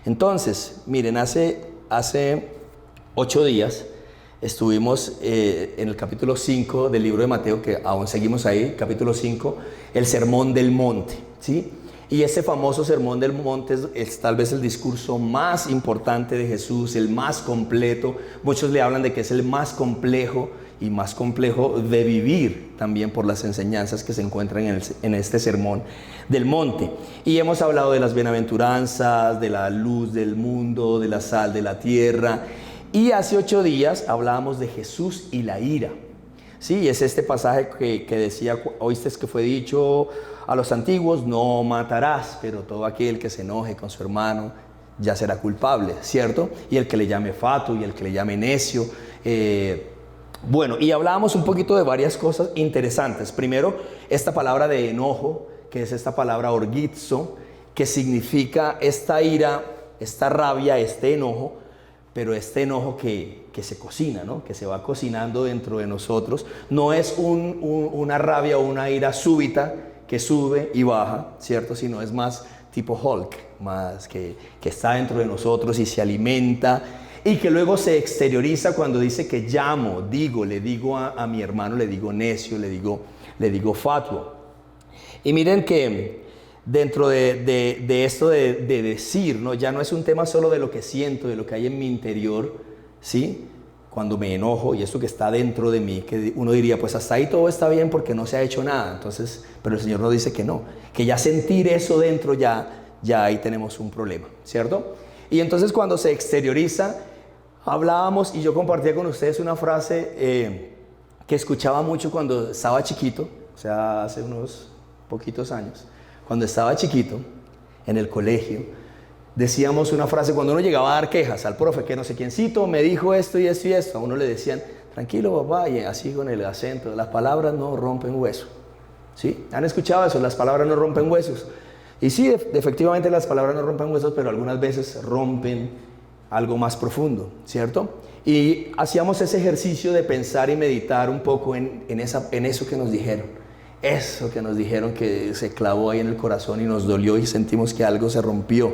Entonces, miren, hace 8 días estuvimos en el capítulo 5 del libro de Mateo, que aún seguimos ahí, capítulo 5, el Sermón del Monte, ¿sí? Y ese famoso Sermón del Monte es tal vez el discurso más importante de Jesús, el más completo. Muchos le hablan de que es el más complejo y más complejo de vivir también por las enseñanzas que se encuentran en este Sermón del Monte. Y hemos hablado de las bienaventuranzas, de la luz del mundo, de la sal de la tierra. Y hace 8 días hablábamos de Jesús y la ira. Sí, es este pasaje que decía, oíste que fue dicho a los antiguos, no matarás, pero todo aquel que se enoje con su hermano ya será culpable, ¿cierto? Y el que le llame fatuo y el que le llame necio. Bueno, y hablábamos un poquito de varias cosas interesantes. Primero, esta palabra de enojo, que es esta palabra orgizo, que significa esta ira, esta rabia, este enojo, pero este enojo que se cocina, ¿no? Que se va cocinando dentro de nosotros. No es una rabia o una ira súbita que sube y baja, ¿cierto? Sino es más tipo Hulk, más que está dentro de nosotros y se alimenta, y que luego se exterioriza cuando dice que llamo, le digo a mi hermano, le digo necio, le digo fatuo. Y miren que dentro de esto de decir, ¿no? Ya no es un tema solo de lo que siento, de lo que hay en mi interior, ¿sí? Cuando me enojo y esto que está dentro de mí, que uno diría, pues hasta ahí todo está bien porque no se ha hecho nada. Entonces, pero el Señor nos dice que no, que ya sentir eso dentro ya ahí tenemos un problema, ¿cierto? Y entonces cuando se exterioriza, hablábamos y yo compartía con ustedes una frase que escuchaba mucho cuando estaba chiquito, o sea, hace unos poquitos años. Cuando estaba chiquito, en el colegio, decíamos una frase cuando uno llegaba a dar quejas al profe, que no sé quiéncito me dijo esto y esto y esto. A uno le decían, tranquilo papá, y así con el acento, las palabras no rompen hueso. ¿Sí? ¿Han escuchado eso? Las palabras no rompen huesos. Y sí, efectivamente las palabras no rompen huesos, pero algunas veces rompen algo más profundo, ¿cierto? Y hacíamos ese ejercicio de pensar y meditar un poco en eso que nos dijeron. Eso que nos dijeron que se clavó ahí en el corazón y nos dolió y sentimos que algo se rompió,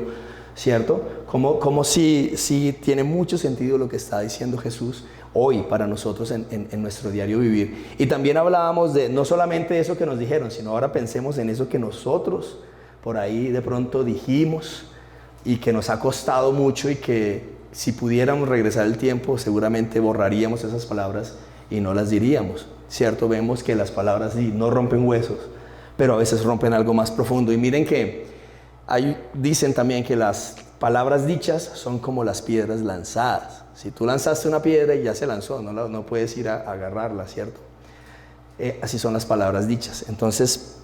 ¿cierto? Como si tiene mucho sentido lo que está diciendo Jesús hoy para nosotros en nuestro diario vivir. Y también hablábamos de no solamente de eso que nos dijeron, sino ahora pensemos en eso que nosotros por ahí de pronto dijimos y que nos ha costado mucho y que si pudiéramos regresar el tiempo seguramente borraríamos esas palabras y no las diríamos. ¿Cierto? Vemos que las palabras sí, no rompen huesos, pero a veces rompen algo más profundo. Y miren que dicen también que las palabras dichas son como las piedras lanzadas. Si tú lanzaste una piedra y ya se lanzó, no puedes ir a agarrarla, ¿cierto? Así son las palabras dichas. Entonces,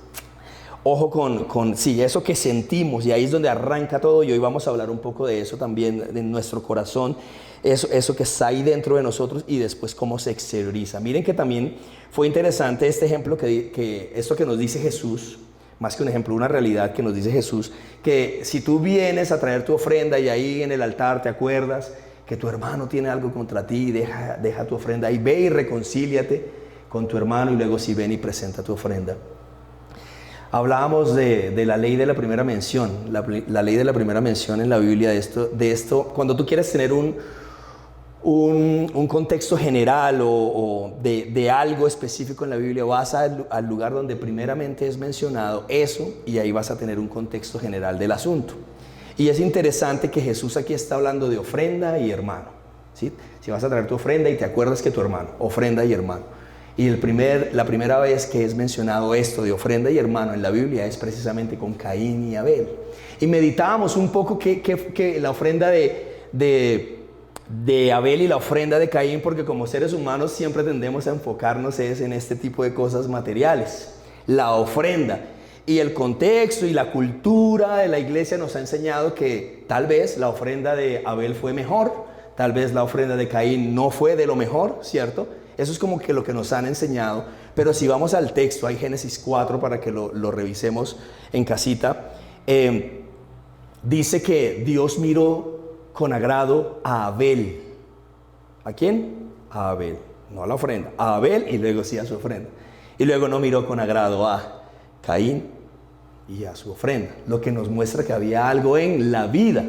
ojo con sí, eso que sentimos, y ahí es donde arranca todo, y hoy vamos a hablar un poco de eso también, de nuestro corazón, eso que está ahí dentro de nosotros y después cómo se exterioriza. Miren que también fue interesante este ejemplo, que esto que nos dice Jesús, más que un ejemplo, una realidad que nos dice Jesús, que si tú vienes a traer tu ofrenda y ahí en el altar te acuerdas que tu hermano tiene algo contra ti, deja tu ofrenda ahí, ve y reconcíliate con tu hermano y luego sí ven y presenta tu ofrenda. Hablábamos de la ley de la primera mención, la ley de la primera mención en la Biblia de esto cuando tú quieres tener un contexto general o de algo específico en la Biblia, vas al lugar donde primeramente es mencionado eso y ahí vas a tener un contexto general del asunto. Y es interesante que Jesús aquí está hablando de ofrenda y hermano, ¿sí? Si vas a traer tu ofrenda y te acuerdas que tu hermano, ofrenda y hermano. Y la primera vez que es mencionado esto de ofrenda y hermano en la Biblia es precisamente con Caín y Abel. Y meditábamos un poco que la ofrenda de Abel y la ofrenda de Caín, porque como seres humanos siempre tendemos a enfocarnos en este tipo de cosas materiales. La ofrenda y el contexto y la cultura de la iglesia nos ha enseñado que tal vez la ofrenda de Abel fue mejor, tal vez la ofrenda de Caín no fue de lo mejor, ¿cierto? Eso es como que lo que nos han enseñado. Pero si vamos al texto, hay Génesis 4 para que lo revisemos en casita. Dice que Dios miró con agrado a Abel. ¿A quién? A Abel, no a la ofrenda. A Abel y luego sí a su ofrenda. Y luego no miró con agrado a Caín y a su ofrenda, lo que nos muestra que había algo en la vida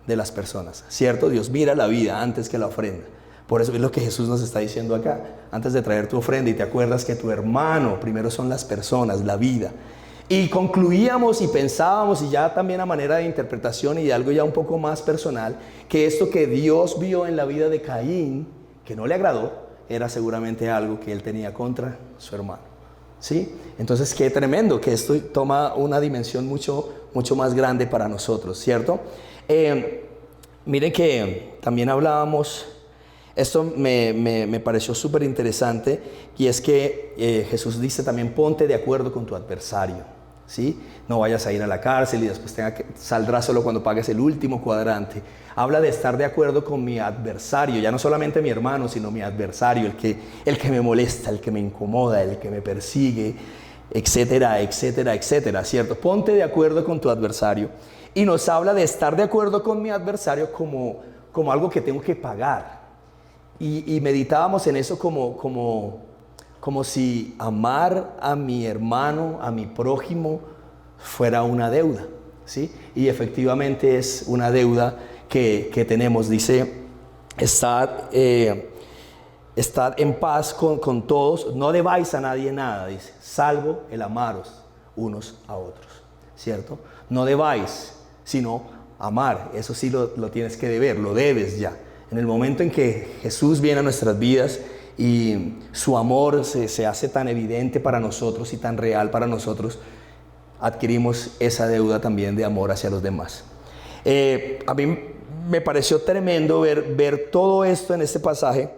de las personas, ¿cierto? Dios mira la vida antes que la ofrenda. Por eso es lo que Jesús nos está diciendo acá. Antes de traer tu ofrenda, y te acuerdas que tu hermano primero son las personas, la vida. Y concluíamos y pensábamos, y ya también a manera de interpretación y de algo ya un poco más personal, que esto que Dios vio en la vida de Caín, que no le agradó, era seguramente algo que él tenía contra su hermano, ¿sí? Entonces, qué tremendo que esto toma una dimensión mucho más grande para nosotros, ¿cierto? Miren que también hablábamos, esto me pareció súper interesante, y es que Jesús dice también: ponte de acuerdo con tu adversario, ¿sí? No vayas a ir a la cárcel y después saldrás solo cuando pagues el último cuadrante. Habla de estar de acuerdo con mi adversario, ya no solamente mi hermano, sino mi adversario, el que me molesta, el que me incomoda, el que me persigue, etcétera, etcétera, etcétera, ¿cierto? Ponte de acuerdo con tu adversario. Y nos habla de estar de acuerdo con mi adversario como algo que tengo que pagar. Y meditábamos en eso como si amar a mi hermano, a mi prójimo, fuera una deuda, ¿sí? Y efectivamente es una deuda que tenemos. Dice: estad en paz con todos, no debáis a nadie nada, dice, salvo el amaros unos a otros, ¿cierto? No debáis, sino amar. Eso sí lo tienes que deber, lo debes ya. En el momento en que Jesús viene a nuestras vidas y su amor se hace tan evidente para nosotros y tan real para nosotros, adquirimos esa deuda también de amor hacia los demás. A mí me pareció tremendo ver todo esto en este pasaje,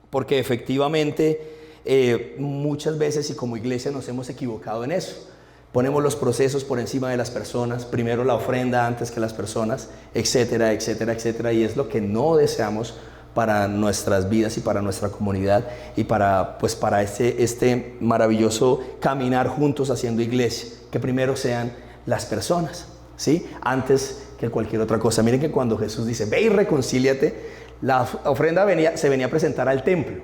porque efectivamente muchas veces, y como iglesia, nos hemos equivocado en eso. Ponemos los procesos por encima de las personas, primero la ofrenda antes que las personas, etcétera, etcétera, etcétera, y es lo que no deseamos para nuestras vidas y para nuestra comunidad y para este maravilloso caminar juntos haciendo iglesia, que primero sean las personas, ¿sí? Antes que cualquier otra cosa. Miren que cuando Jesús dice: ve y reconcíliate, la ofrenda se venía a presentar al templo,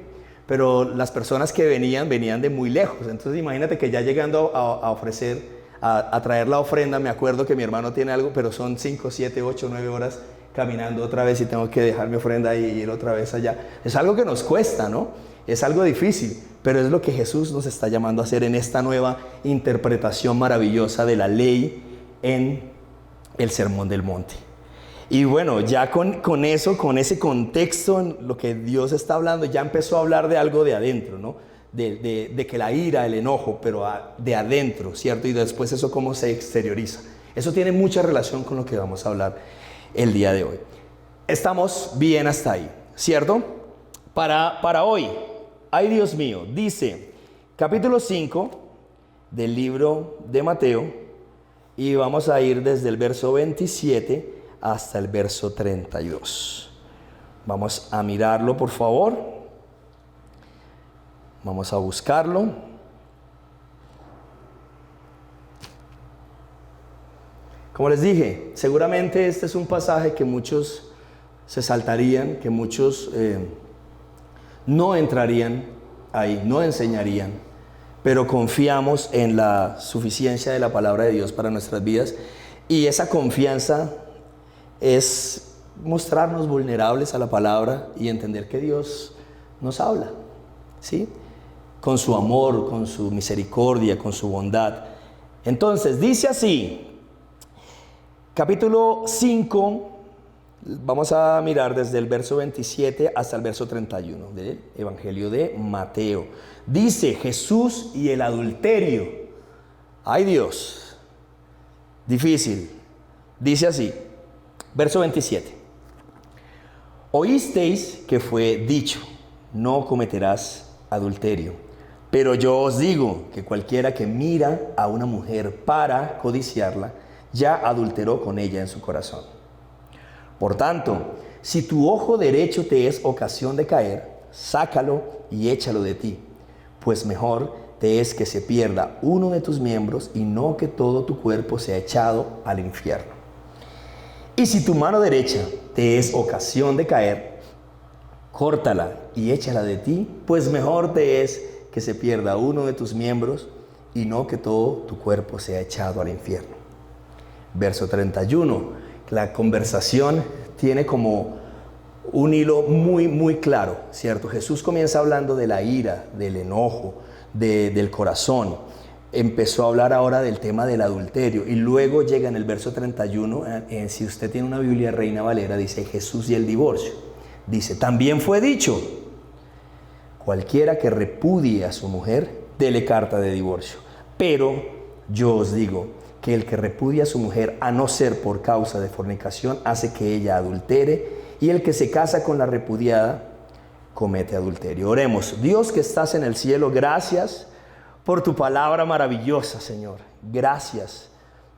pero las personas que venían de muy lejos. Entonces imagínate que ya llegando a ofrecer, a traer la ofrenda, me acuerdo que mi hermano tiene algo, pero son 5, 7, 8, 9 horas caminando otra vez, y tengo que dejar mi ofrenda y ir otra vez allá. Es algo que nos cuesta, ¿no? Es algo difícil, pero es lo que Jesús nos está llamando a hacer en esta nueva interpretación maravillosa de la ley en el Sermón del Monte. Y bueno, ya con eso, con ese contexto en lo que Dios está hablando, ya empezó a hablar de algo de adentro, ¿no? De que la ira, el enojo, pero de adentro, ¿cierto? Y después eso cómo se exterioriza. Eso tiene mucha relación con lo que vamos a hablar el día de hoy. Estamos bien hasta ahí, ¿cierto? Para hoy, ay Dios mío, dice capítulo 5 del libro de Mateo, y vamos a ir desde el verso 27 hasta el verso 32. Vamos a mirarlo, por favor. Vamos a buscarlo. Como les dije, seguramente este es un pasaje que muchos se saltarían, que muchos no entrarían ahí, no enseñarían, pero confiamos en la suficiencia de la palabra de Dios para nuestras vidas, y esa confianza es mostrarnos vulnerables a la palabra y entender que Dios nos habla, ¿sí? Con su amor, con su misericordia, con su bondad. Entonces, dice así, capítulo 5, vamos a mirar desde el verso 27 hasta el verso 31 del Evangelio de Mateo. Dice: Jesús y el adulterio. ¡Ay Dios! Difícil. Dice así, verso 27. Oísteis que fue dicho: no cometerás adulterio. Pero yo os digo que cualquiera que mira a una mujer para codiciarla, ya adulteró con ella en su corazón. Por tanto, si tu ojo derecho te es ocasión de caer, sácalo y échalo de ti, pues mejor te es que se pierda uno de tus miembros y no que todo tu cuerpo sea echado al infierno. Y si tu mano derecha te es ocasión de caer, córtala y échala de ti, pues mejor te es que se pierda uno de tus miembros y no que todo tu cuerpo sea echado al infierno. Verso 31, la conversación tiene como un hilo muy claro, ¿cierto? Jesús comienza hablando de la ira, del enojo, del corazón. Empezó a hablar ahora del tema del adulterio y luego llega en el verso 31, si usted tiene una Biblia Reina Valera, dice Jesús y el divorcio. Dice, también fue dicho, cualquiera que repudie a su mujer, dele carta de divorcio. Pero yo os digo que el que repudia a su mujer, a no ser por causa de fornicación, hace que ella adultere, y el que se casa con la repudiada comete adulterio. Oremos. Dios que estás en el cielo, gracias por tu palabra maravillosa, Señor. Gracias.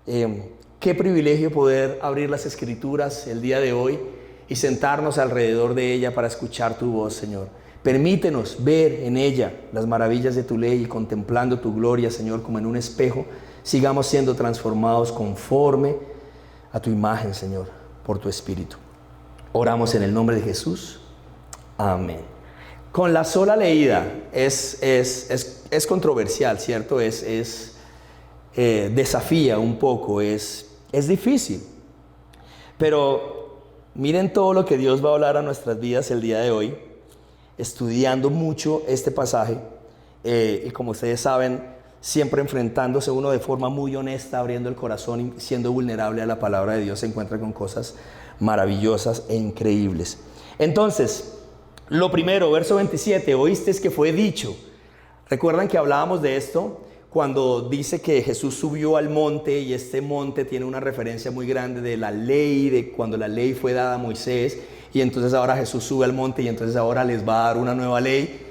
Qué privilegio poder abrir las Escrituras el día de hoy y sentarnos alrededor de ella para escuchar tu voz, Señor. Permítenos ver en ella las maravillas de tu ley y contemplando tu gloria, Señor, como en un espejo, sigamos siendo transformados conforme a tu imagen, Señor, por tu Espíritu. Oramos en el nombre de Jesús. Amén. Con la sola leída es controversial, ¿cierto? Desafía un poco, es difícil. Pero miren todo lo que Dios va a hablar a nuestras vidas el día de hoy, estudiando mucho este pasaje. Y como ustedes saben, siempre enfrentándose uno de forma muy honesta, abriendo el corazón y siendo vulnerable a la palabra de Dios, se encuentra con cosas maravillosas e increíbles. Entonces, lo primero, verso 27, oísteis que fue dicho. ¿Recuerdan que hablábamos de esto? Cuando dice que Jesús subió al monte, y este monte tiene una referencia muy grande de la ley, de cuando la ley fue dada a Moisés, y entonces ahora Jesús sube al monte y entonces ahora les va a dar una nueva ley.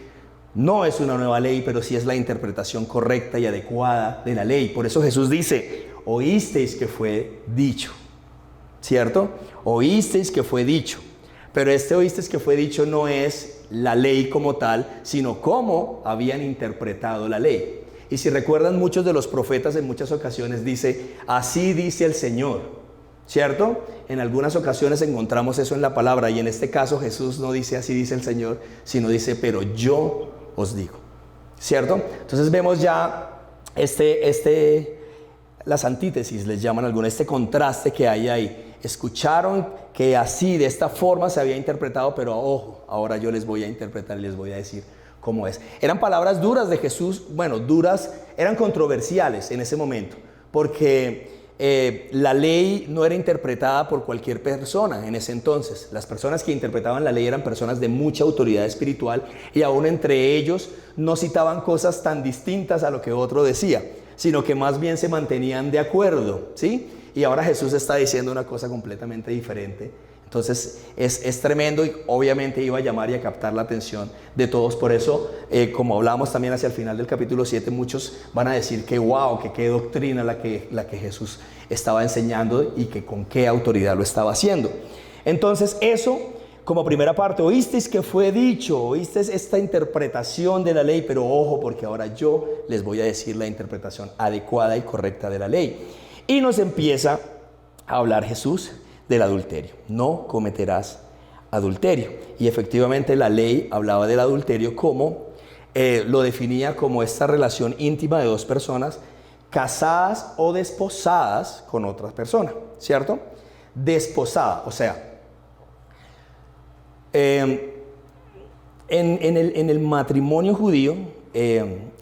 No es una nueva ley, pero sí es la interpretación correcta y adecuada de la ley. Por eso Jesús dice, oísteis que fue dicho, ¿cierto? Oísteis que fue dicho. Pero este oísteis que fue dicho no es la ley como tal, sino cómo habían interpretado la ley. Y si recuerdan, muchos de los profetas en muchas ocasiones dice, así dice el Señor, ¿cierto? En algunas ocasiones encontramos eso en la palabra, y en este caso Jesús no dice así dice el Señor, sino dice, pero yo os digo, ¿cierto? Entonces vemos ya las antítesis, les llaman algunos, este contraste que hay ahí. Escucharon que así, de esta forma se había interpretado, pero ojo, ahora yo les voy a interpretar y les voy a decir cómo es. Eran palabras duras de Jesús, bueno, duras, eran controversiales en ese momento, porque la ley no era interpretada por cualquier persona en ese entonces. Las personas que interpretaban la ley eran personas de mucha autoridad espiritual, y aún entre ellos no citaban cosas tan distintas a lo que otro decía, sino que más bien se mantenían de acuerdo, ¿sí? Y ahora Jesús está diciendo una cosa completamente diferente. Entonces es tremendo, y obviamente iba a llamar y a captar la atención de todos. Por eso, como hablábamos también hacia el final del capítulo 7, muchos van a decir que wow, que qué doctrina la que Jesús estaba enseñando y que con qué autoridad lo estaba haciendo. Entonces eso, como primera parte, oísteis que fue dicho, oísteis esta interpretación de la ley, pero ojo, porque ahora yo les voy a decir la interpretación adecuada y correcta de la ley. Y nos empieza a hablar Jesús del adulterio. No cometerás adulterio. Y efectivamente la ley hablaba del adulterio como, lo definía como esta relación íntima de dos personas casadas o desposadas con otra persona, ¿cierto? Desposada, o sea, en el matrimonio judío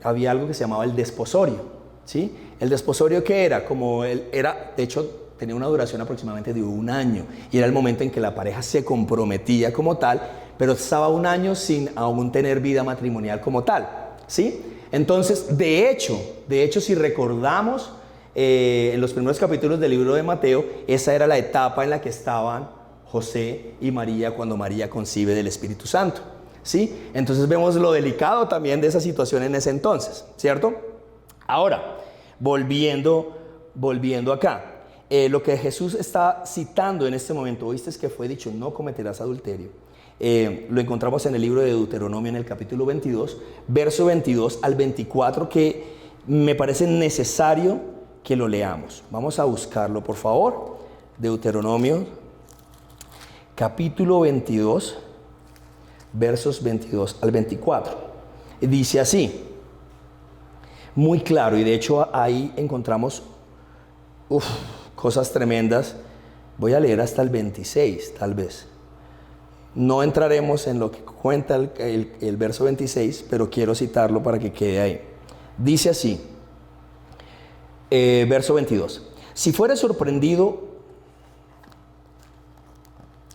había algo que se llamaba el desposorio, ¿sí? El desposorio, ¿qué era? De hecho, tenía una duración aproximadamente de 1 año, y era el momento en que la pareja se comprometía como tal, pero estaba 1 año sin aún tener vida matrimonial como tal, ¿sí? Entonces, de hecho, si recordamos en los primeros capítulos del libro de Mateo, esa era la etapa en la que estaban José y María cuando María concibe del Espíritu Santo, ¿sí? Entonces vemos lo delicado también de esa situación en ese entonces, ¿cierto? Ahora, volviendo acá, lo que Jesús está citando en este momento, oíste que fue dicho, no cometerás adulterio. Lo encontramos en el libro de Deuteronomio en el capítulo 22, verso 22 al 24, que me parece necesario que lo leamos. Vamos a buscarlo, por favor. Deuteronomio, capítulo 22, versos 22 al 24. Dice así: muy claro, y de hecho ahí encontramos cosas tremendas. Voy a leer hasta el 26, tal vez. No entraremos en lo que cuenta el verso 26, pero quiero citarlo para que quede ahí. Dice así, verso 22. Si fuere sorprendido,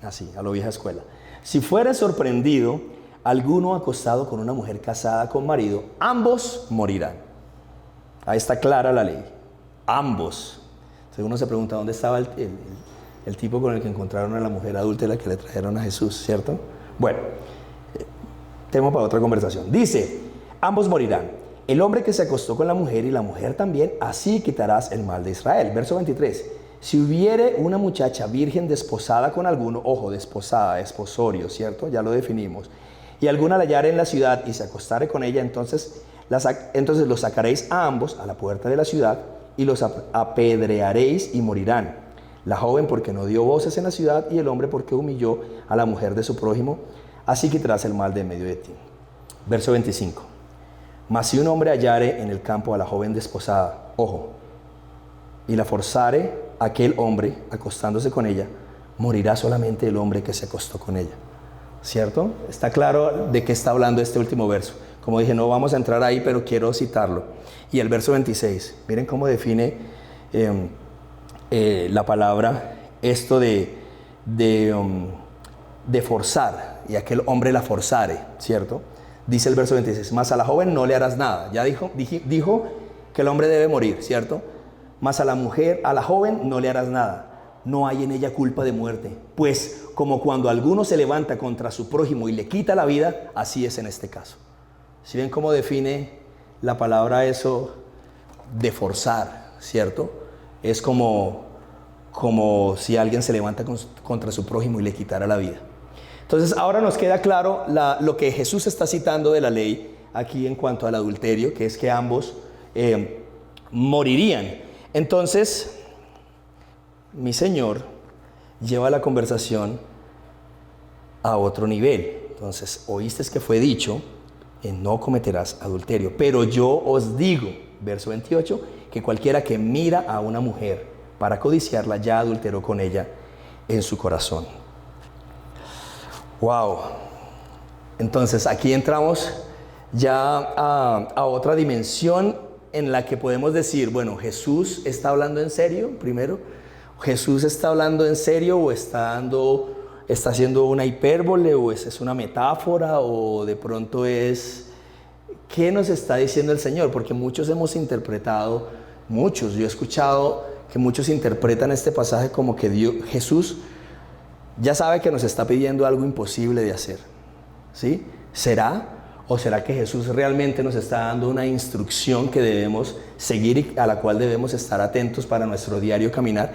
así, a lo vieja escuela. Si fuere sorprendido alguno acostado con una mujer casada con marido, ambos morirán. Ahí está clara la ley. Ambos. Entonces uno se pregunta, ¿dónde estaba el tipo con el que encontraron a la mujer adúltera que le trajeron a Jesús, ¿cierto? Bueno, tema para otra conversación. Dice, ambos morirán. El hombre que se acostó con la mujer y la mujer también, así quitarás el mal de Israel. Verso 23. Si hubiere una muchacha virgen desposada con alguno, ojo, desposada, desposorio, ¿cierto? Ya lo definimos. Y alguna la hallare en la ciudad y se acostare con ella, entonces los sacaréis a ambos a la puerta de la ciudad y los apedrearéis y morirán. La joven porque no dio voces en la ciudad y el hombre porque humilló a la mujer de su prójimo, así quitarás el mal de en medio de ti. Verso 25. Mas si un hombre hallare en el campo a la joven desposada, ojo, y la forzare aquel hombre acostándose con ella, morirá solamente el hombre que se acostó con ella. ¿Cierto? Está claro de qué está hablando este último verso. Como dije, no vamos a entrar ahí, pero quiero citarlo. Y el verso 26, miren cómo define la palabra esto de forzar, y aquel hombre la forzare, ¿cierto? Dice el verso 26, mas a la joven no le harás nada. Ya dijo que el hombre debe morir, ¿cierto? Mas a la mujer, a la joven no le harás nada. No hay en ella culpa de muerte, pues como cuando alguno se levanta contra su prójimo y le quita la vida, así es en este caso. ¿Sí ven cómo define la palabra eso de forzar, ¿cierto? Es como si alguien se levanta contra su prójimo y le quitara la vida. Entonces ahora nos queda claro lo que Jesús está citando de la ley aquí en cuanto al adulterio, que es que ambos morirían. Entonces, mi Señor lleva la conversación a otro nivel. Entonces, oíste que fue dicho, no cometerás adulterio. Pero yo os digo, verso 28, que cualquiera que mira a una mujer para codiciarla, ya adulteró con ella en su corazón. Wow. Entonces, aquí entramos ya a otra dimensión en la que podemos decir, bueno, Jesús está hablando en serio, primero. ¿Jesús está hablando en serio o está haciendo una hipérbole o es una metáfora o de pronto qué nos está diciendo el Señor? Porque muchos hemos interpretado, yo he escuchado que muchos interpretan este pasaje como que Jesús ya sabe que nos está pidiendo algo imposible de hacer, ¿sí? ¿Será? ¿O será que Jesús realmente nos está dando una instrucción que debemos seguir y a la cual debemos estar atentos para nuestro diario caminar?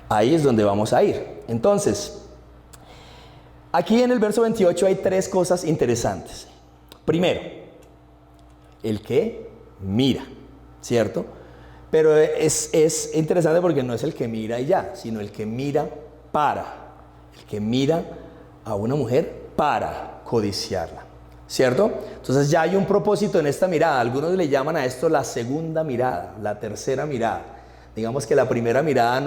Ahí es donde vamos a ir. Entonces, aquí en el verso 28 hay tres cosas interesantes. Primero, el que mira, ¿cierto? Pero es interesante porque no es el que mira y ya, sino el que mira para. El que mira a una mujer para codiciarla, ¿cierto? Entonces ya hay un propósito en esta mirada. Algunos le llaman a esto la segunda mirada, la tercera mirada. Digamos que la primera mirada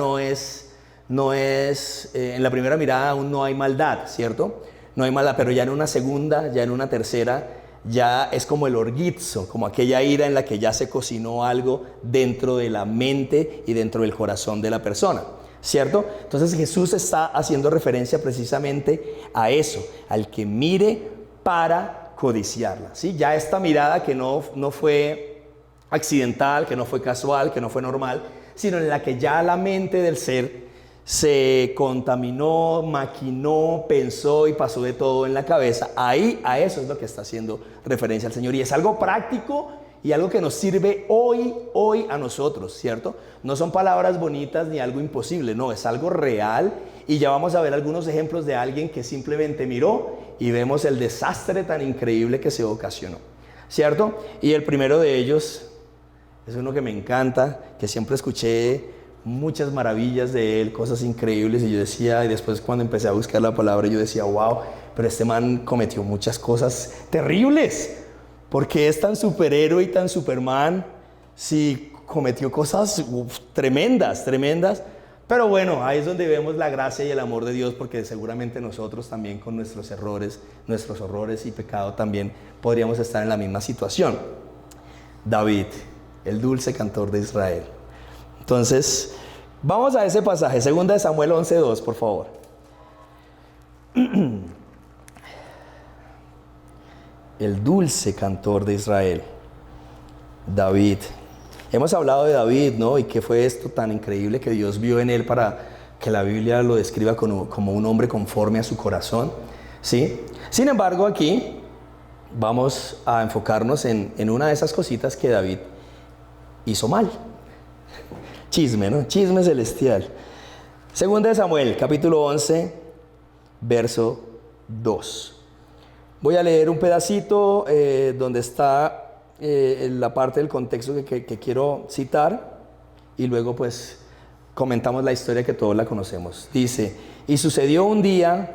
en la primera mirada aún no hay maldad, ¿cierto? No hay maldad, pero ya en una segunda, ya en una tercera, ya es como el orgizo, como aquella ira en la que ya se cocinó algo dentro de la mente y dentro del corazón de la persona, ¿cierto? Entonces Jesús está haciendo referencia precisamente a eso, al que mire para codiciarla, ¿sí? Ya esta mirada que no fue accidental, que no fue casual, que no fue normal, sino en la que ya la mente del ser se contaminó, maquinó, pensó y pasó de todo en la cabeza. Ahí, a eso es lo que está haciendo referencia el Señor. Y es algo práctico y algo que nos sirve hoy a nosotros, ¿cierto? No son palabras bonitas ni algo imposible, no, es algo real. Y ya vamos a ver algunos ejemplos de alguien que simplemente miró y vemos el desastre tan increíble que se ocasionó, ¿cierto? Y el primero de ellos es uno que me encanta, que siempre escuché muchas maravillas de él, cosas increíbles, y yo decía, y después cuando empecé a buscar la palabra, yo decía, wow, pero este man cometió muchas cosas terribles, porque es tan superhéroe y tan superman, si cometió cosas tremendas, tremendas. Pero bueno, ahí es donde vemos la gracia y el amor de Dios, porque seguramente nosotros también con nuestros errores, nuestros horrores y pecado también podríamos estar en la misma situación. David, el dulce cantor de Israel. Entonces, vamos a ese pasaje, 2 Samuel 11:2, por favor. El dulce cantor de Israel, David. Hemos hablado de David, ¿no? Y qué fue esto tan increíble que Dios vio en él para que la Biblia lo describa como un hombre conforme a su corazón, ¿sí? Sin embargo, aquí vamos a enfocarnos en una de esas cositas que David hizo mal. Chisme, ¿no? Chisme celestial. 2 Samuel, capítulo 11, verso 2. Voy a leer un pedacito donde está la parte del contexto que quiero citar, y luego pues comentamos la historia que todos la conocemos. Dice: y sucedió un día,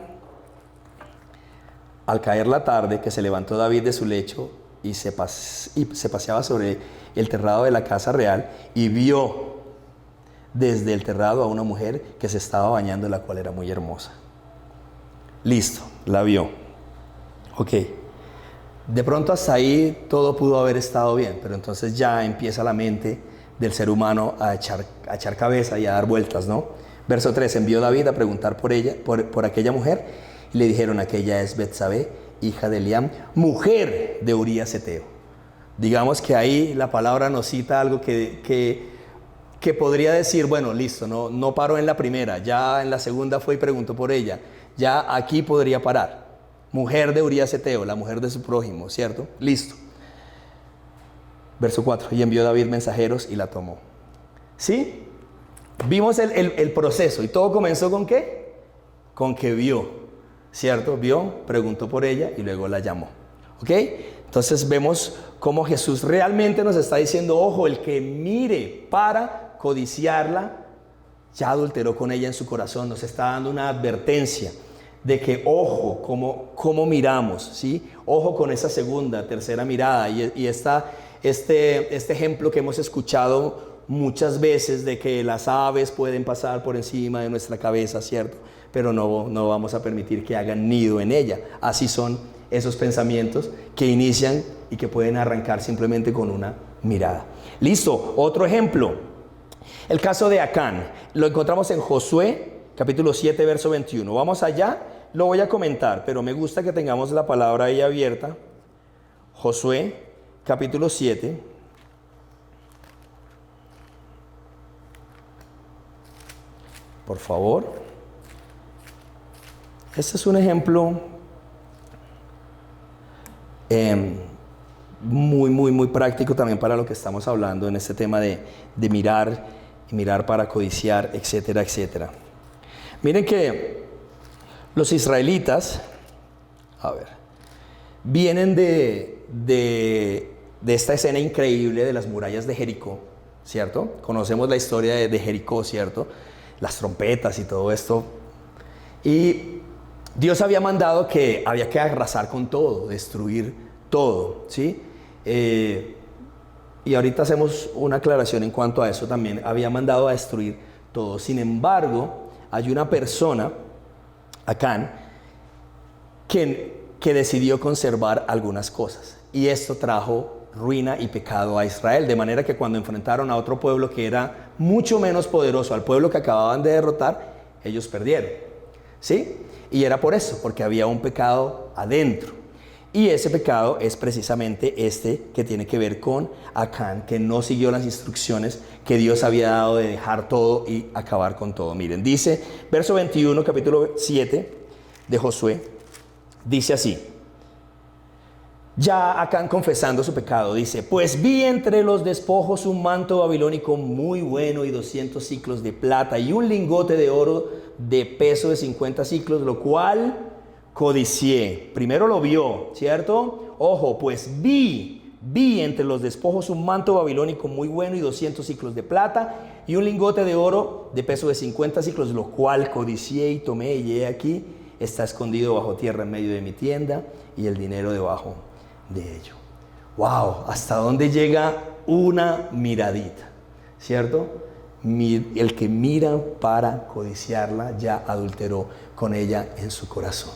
al caer la tarde, que se levantó David de su lecho y se paseaba sobre el terrado de la casa real, y vio desde el terrado a una mujer que se estaba bañando, la cual era muy hermosa. Listo, la vio. Ok. De pronto hasta ahí todo pudo haber estado bien, pero entonces ya empieza la mente del ser humano a echar cabeza y a dar vueltas, ¿no? Verso 3, envió David a preguntar por ella, por aquella mujer, y le dijeron: aquella es Betsabé, hija de Eliam, mujer de Urías Eteo. Digamos que ahí la palabra nos cita algo que podría decir, bueno, listo, no paró en la primera, ya en la segunda fue y preguntó por ella, ya aquí podría parar. Mujer de Urías Eteo, la mujer de su prójimo, ¿cierto? Listo. Verso 4, y envió David mensajeros y la tomó. ¿Sí? Vimos el proceso, y todo comenzó ¿con qué? Con que vio, ¿cierto? Vio, preguntó por ella y luego la llamó. ¿Ok? Entonces vemos cómo Jesús realmente nos está diciendo: ojo, el que mire para codiciarla, ya adulteró con ella en su corazón. Nos está dando una advertencia de que ojo cómo miramos, ¿sí? Ojo con esa segunda, tercera mirada, y este ejemplo que hemos escuchado muchas veces de que las aves pueden pasar por encima de nuestra cabeza, ¿cierto? Pero no vamos a permitir que hagan nido en ella. Así son esos pensamientos que inician y que pueden arrancar simplemente con una mirada. Listo, otro ejemplo. El caso de Acán, lo encontramos en Josué, capítulo 7, verso 21. Vamos allá, lo voy a comentar, pero me gusta que tengamos la palabra ahí abierta. Josué, capítulo 7. Por favor. Este es un ejemplo muy práctico también para lo que estamos hablando en este tema de mirar y mirar para codiciar, etcétera, etcétera. Miren que los israelitas, vienen de esta escena increíble de las murallas de Jericó, ¿cierto? Conocemos la historia de Jericó, ¿cierto? Las trompetas y todo esto. Y Dios había mandado que había que arrasar con todo, destruir todo, ¿sí? Y ahorita hacemos una aclaración en cuanto a eso también. Había mandado a destruir todo. Sin embargo, hay una persona, Acán, que decidió conservar algunas cosas. Y esto trajo ruina y pecado a Israel. De manera que cuando enfrentaron a otro pueblo que era mucho menos poderoso, al pueblo que acababan de derrotar, ellos perdieron, ¿sí? Y era por eso, porque había un pecado adentro. Y ese pecado es precisamente este que tiene que ver con Acán, que no siguió las instrucciones que Dios había dado de dejar todo y acabar con todo. Miren, dice, verso 21, capítulo 7 de Josué, dice así: ya Acán confesando su pecado, dice: pues vi entre los despojos un manto babilónico muy bueno y 200 siclos de plata y un lingote de oro de peso de 50 siclos, lo cual codicié. Primero lo vio, ¿cierto? Ojo, pues vi entre los despojos un manto babilónico muy bueno y 200 siclos de plata y un lingote de oro de peso de 50 siclos, lo cual codicié y tomé, y he aquí, está escondido bajo tierra en medio de mi tienda, y el dinero debajo de ello. ¡Wow! ¿Hasta dónde llega una miradita, ¿cierto? El que mira para codiciarla ya adulteró con ella en su corazón.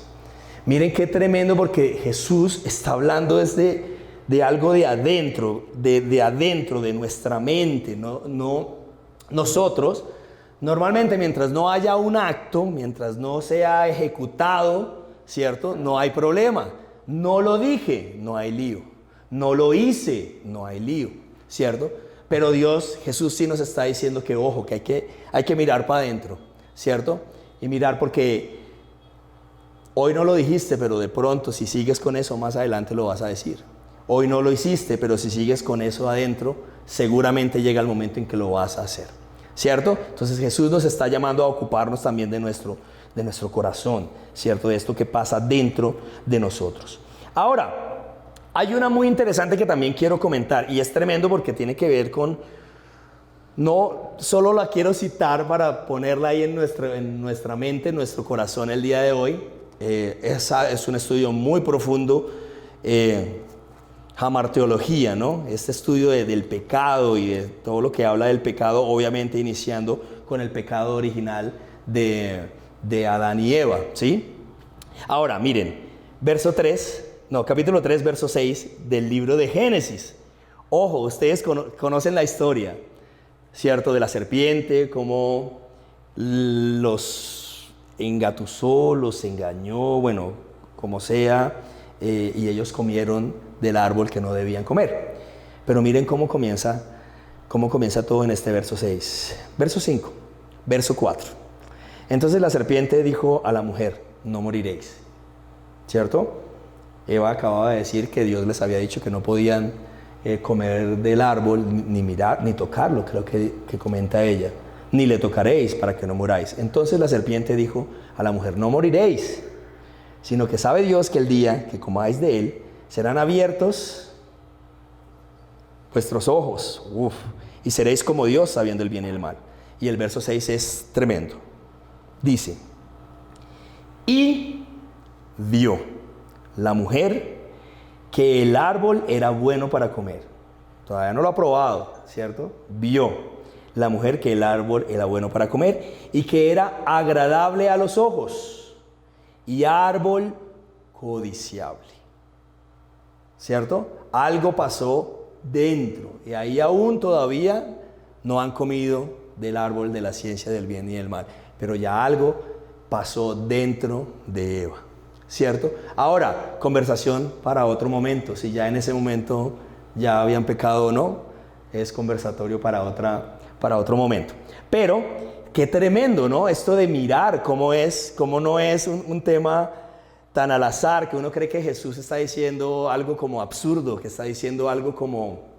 Miren qué tremendo, porque Jesús está hablando desde de algo de adentro, de adentro de nuestra mente. Nosotros, normalmente mientras no haya un acto, mientras no sea ejecutado, ¿cierto? No hay problema. No lo dije, no hay lío. No lo hice, no hay lío, ¿cierto? Pero Jesús sí nos está diciendo que ojo, que hay que mirar para adentro, ¿cierto? Y mirar, porque hoy no lo dijiste, pero de pronto si sigues con eso más adelante lo vas a decir. Hoy no lo hiciste, pero si sigues con eso adentro, seguramente llega el momento en que lo vas a hacer, ¿cierto? Entonces Jesús nos está llamando a ocuparnos también de nuestro corazón, ¿cierto? De esto que pasa dentro de nosotros. Ahora, hay una muy interesante que también quiero comentar, y es tremendo porque tiene que ver con, no solo la quiero citar para ponerla ahí en nuestra mente, en nuestro corazón el día de hoy. Es un estudio muy profundo, hamarteología, ¿no? Este estudio del pecado y de todo lo que habla del pecado, obviamente iniciando con el pecado original de Adán y Eva, ¿sí? Ahora, miren, capítulo 3, verso 6 del libro de Génesis. Ojo, ustedes conocen la historia, ¿cierto? De la serpiente, cómo los engatusó, los engañó, bueno, como sea, y ellos comieron del árbol que no debían comer. Pero miren cómo comienza todo en este verso 6. Verso 5, verso 4. Entonces la serpiente dijo a la mujer: no moriréis, ¿cierto? Eva acababa de decir que Dios les había dicho que no podían comer del árbol, ni mirar, ni tocarlo, creo que comenta ella. Ni le tocaréis para que no muráis. Entonces la serpiente dijo a la mujer: no moriréis, sino que sabe Dios que el día que comáis de él, serán abiertos vuestros ojos, y seréis como Dios, sabiendo el bien y el mal. Y el verso 6 es tremendo. Dice: y vio la mujer que el árbol era bueno para comer. Todavía no lo ha probado, ¿cierto? Vio la mujer que el árbol era bueno para comer y que era agradable a los ojos y árbol codiciable, ¿cierto? Algo pasó dentro y ahí aún todavía no han comido del árbol de la ciencia del bien y del mal, pero ya algo pasó dentro de Eva, ¿cierto? Ahora, conversación para otro momento. Si ya en ese momento ya habían pecado o no, es conversatorio para otro momento. Pero qué tremendo, ¿no? Esto de mirar cómo no es un tema tan al azar, que uno cree que Jesús está diciendo algo como absurdo, que está diciendo algo como...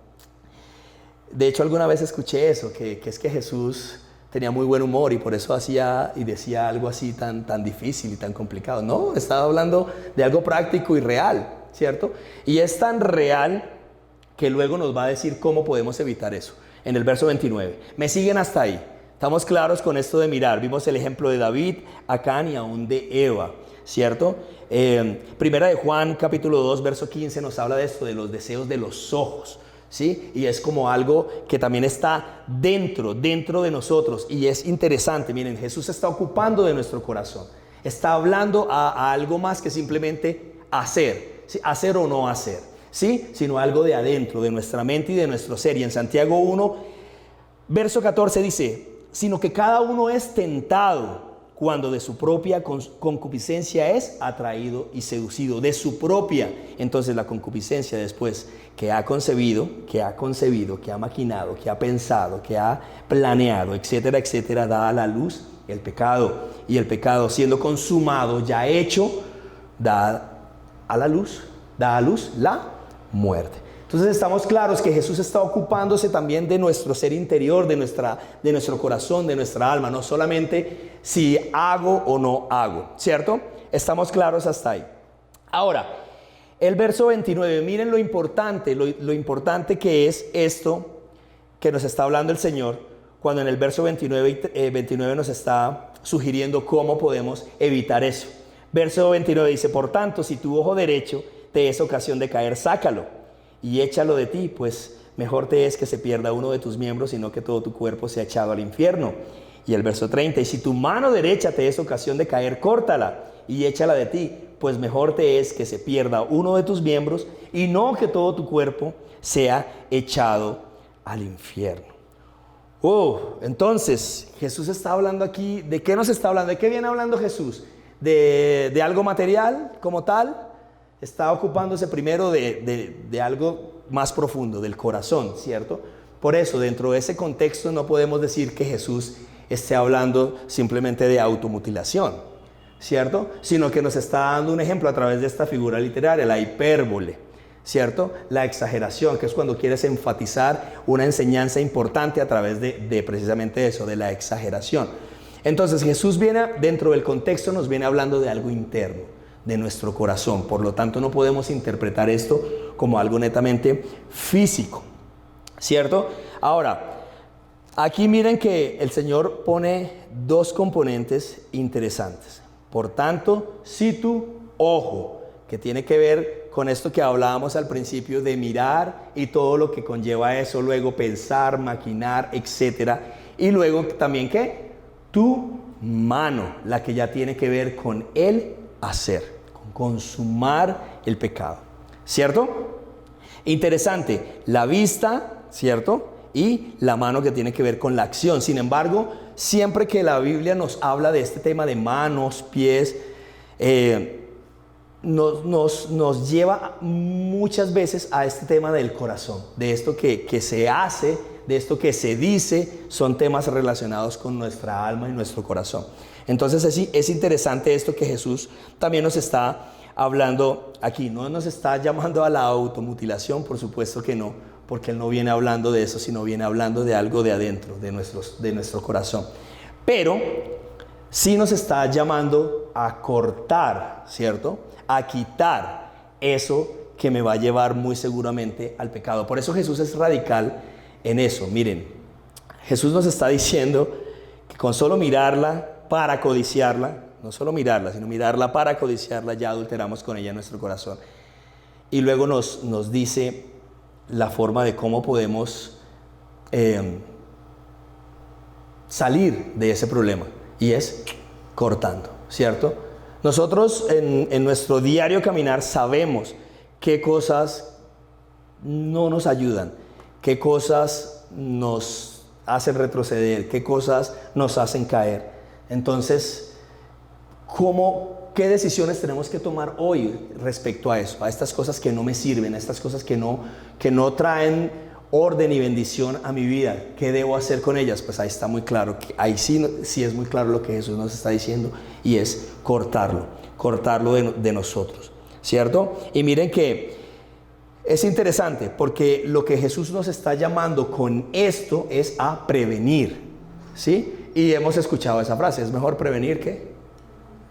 De hecho, alguna vez escuché eso, que es que Jesús tenía muy buen humor y por eso hacía y decía algo así tan difícil y tan complicado. No, estaba hablando de algo práctico y real, ¿cierto? Y es tan real que luego nos va a decir cómo podemos evitar eso. En el verso 29. ¿Me siguen hasta ahí? Estamos claros con esto de mirar. Vimos el ejemplo de David, Acán y aún de Eva, ¿cierto? Primera de Juan, capítulo 2, verso 15, nos habla de esto, de los deseos de los ojos, ¿sí? Y es como algo que también está dentro de nosotros. Y es interesante, miren, Jesús está ocupando de nuestro corazón. Está hablando a algo más que simplemente hacer, ¿sí? Hacer o no hacer, ¿sí? Sino algo de adentro, de nuestra mente y de nuestro ser. Y en Santiago 1, verso 14 dice: sino que cada uno es tentado cuando de su propia concupiscencia es atraído y seducido, de su propia. Entonces la concupiscencia, después que ha concebido, que ha maquinado, que ha pensado, que ha planeado, etcétera, etcétera, da a la luz el pecado. Y el pecado, siendo consumado, ya hecho, da a luz la muerte. Entonces estamos claros que Jesús está ocupándose también de nuestro ser interior, de nuestro corazón, de nuestra alma, no solamente si hago o no hago, ¿cierto? Estamos claros hasta ahí. Ahora, el verso 29, miren lo importante que es esto que nos está hablando el Señor, cuando en el verso 29 nos está sugiriendo cómo podemos evitar eso. Verso 29 dice: por tanto, si tu ojo derecho te es ocasión de caer, sácalo y échalo de ti, pues mejor te es que se pierda uno de tus miembros, sino que todo tu cuerpo sea echado al infierno. Y el verso 30, y si tu mano derecha te es ocasión de caer, córtala y échala de ti, pues mejor te es que se pierda uno de tus miembros y no que todo tu cuerpo sea echado al infierno. Entonces, Jesús está hablando aquí, ¿de qué nos está hablando? ¿De qué viene hablando Jesús? ¿De algo material como tal? Está ocupándose primero de algo más profundo, del corazón, ¿cierto? Por eso, dentro de ese contexto no podemos decir que Jesús esté hablando simplemente de automutilación, ¿cierto? Sino que nos está dando un ejemplo a través de esta figura literaria, la hipérbole, ¿cierto? La exageración, que es cuando quieres enfatizar una enseñanza importante a través de precisamente eso, de la exageración. Entonces Jesús viene, dentro del contexto nos viene hablando de algo interno, de nuestro corazón. Por lo tanto, no podemos interpretar esto como algo netamente físico, ¿cierto? Ahora, aquí miren que el Señor pone dos componentes interesantes. Por tanto, si tu ojo, que tiene que ver con esto que hablábamos al principio de mirar y todo lo que conlleva eso, luego pensar, maquinar, etcétera. Y luego también, ¿qué? Tu mano, la que ya tiene que ver con el hacer, con consumar el pecado, ¿cierto? Interesante, la vista, ¿cierto? Y la mano, que tiene que ver con la acción. Sin embargo, siempre que la Biblia nos habla de este tema de manos, pies, nos lleva muchas veces a este tema del corazón, de esto que se hace, de esto que se dice, son temas relacionados con nuestra alma y nuestro corazón. Entonces es interesante esto que Jesús también nos está hablando aquí. No nos está llamando a la automutilación, por supuesto que no, porque Él no viene hablando de eso, sino viene hablando de algo de adentro, de nuestro corazón. Pero sí nos está llamando a cortar, ¿cierto? A quitar eso que me va a llevar muy seguramente al pecado. Por eso Jesús es radical en eso. Miren, Jesús nos está diciendo que con solo mirarla para codiciarla, no solo mirarla, sino mirarla para codiciarla, ya adulteramos con ella nuestro corazón. Y luego nos dice la forma de cómo podemos salir de ese problema, y es cortando, ¿cierto? Nosotros en nuestro diario caminar sabemos qué cosas no nos ayudan, qué cosas nos hacen retroceder, qué cosas nos hacen caer. Entonces, ¿qué decisiones tenemos que tomar hoy respecto a eso? A estas cosas que no me sirven, a estas cosas que no traen orden y bendición a mi vida. ¿Qué debo hacer con ellas? Pues ahí está muy claro, ahí sí es muy claro lo que Jesús nos está diciendo, y es cortarlo de nosotros, ¿cierto? Y miren que es interesante, porque lo que Jesús nos está llamando con esto es a prevenir, ¿sí? Y hemos escuchado esa frase, es mejor prevenir que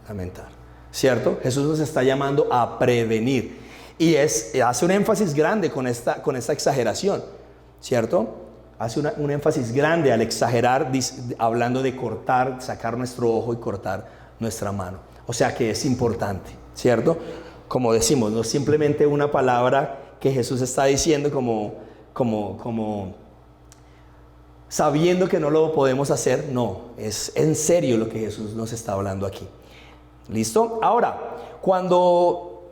lamentar, ¿cierto? Jesús nos está llamando a prevenir, y hace un énfasis grande con esta exageración, ¿cierto? Hace un énfasis grande al exagerar, hablando de cortar, sacar nuestro ojo y cortar nuestra mano. O sea que es importante, ¿cierto? Como decimos, no es simplemente una palabra que Jesús está diciendo como sabiendo que no lo podemos hacer. No, es en serio lo que Jesús nos está hablando aquí. ¿Listo? Ahora, cuando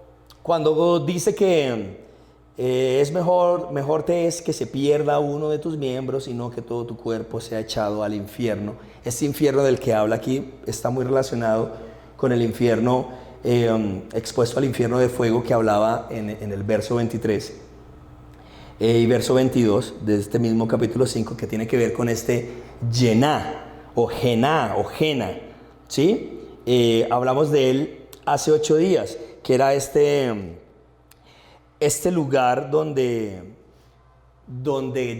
dice que es mejor te es que se pierda uno de tus miembros y no que todo tu cuerpo sea echado al infierno. Este infierno del que habla aquí está muy relacionado con el infierno expuesto al infierno de fuego que hablaba en el verso 23 y verso 22 de este mismo capítulo 5, que tiene que ver con este Yená o Gená o Jena, ¿sí? Hablamos de él hace 8 días, que era este lugar donde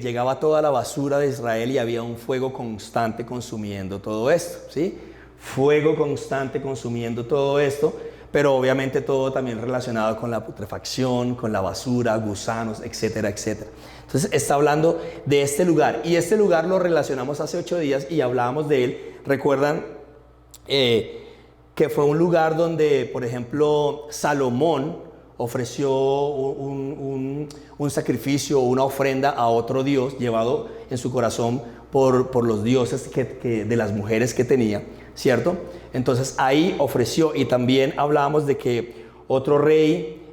llegaba toda la basura de Israel y había un fuego constante consumiendo todo esto, ¿sí? Fuego constante consumiendo todo esto, pero obviamente todo también relacionado con la putrefacción, con la basura, gusanos, etcétera, etcétera. Entonces está hablando de este lugar, y este lugar lo relacionamos hace 8 días y hablábamos de él. ¿Recuerdan? Que fue un lugar donde, por ejemplo, Salomón ofreció un sacrificio o una ofrenda a otro dios llevado en su corazón por los dioses de las mujeres que tenía, ¿cierto? Entonces ahí ofreció, y también hablábamos de que otro rey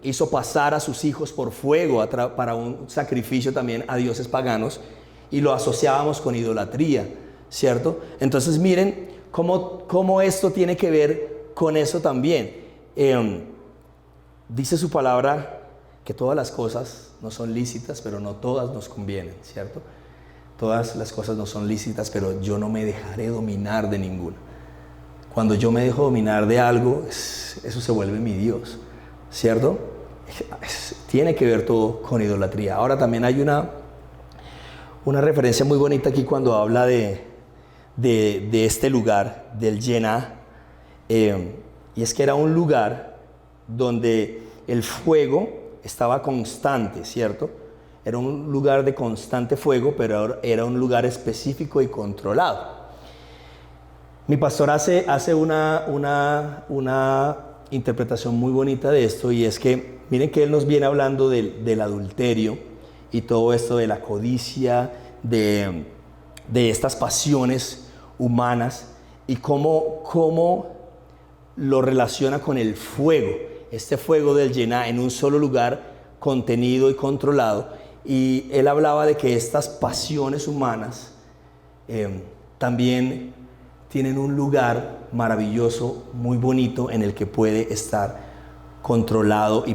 hizo pasar a sus hijos por fuego para un sacrificio también a dioses paganos, y lo asociábamos con idolatría, ¿cierto? Entonces miren cómo esto tiene que ver con eso también. Dice su palabra que todas las cosas no son lícitas, pero no todas nos convienen, ¿cierto? Todas las cosas no son lícitas, pero yo no me dejaré dominar de ninguna. Cuando yo me dejo dominar de algo, eso se vuelve mi Dios, ¿cierto? Tiene que ver todo con idolatría. Ahora también hay una referencia muy bonita aquí cuando habla de este lugar, del Yená, y es que era un lugar donde el fuego estaba constante, ¿cierto? Era un lugar de constante fuego, pero era un lugar específico y controlado. Mi pastor hace una interpretación muy bonita de esto, y es que miren que él nos viene hablando del adulterio y todo esto de la codicia, de estas pasiones humanas, y cómo lo relaciona con el fuego, este fuego del Yená en un solo lugar contenido y controlado. Y él hablaba de que estas pasiones humanas también tienen un lugar maravilloso, muy bonito, en el que puede estar controlado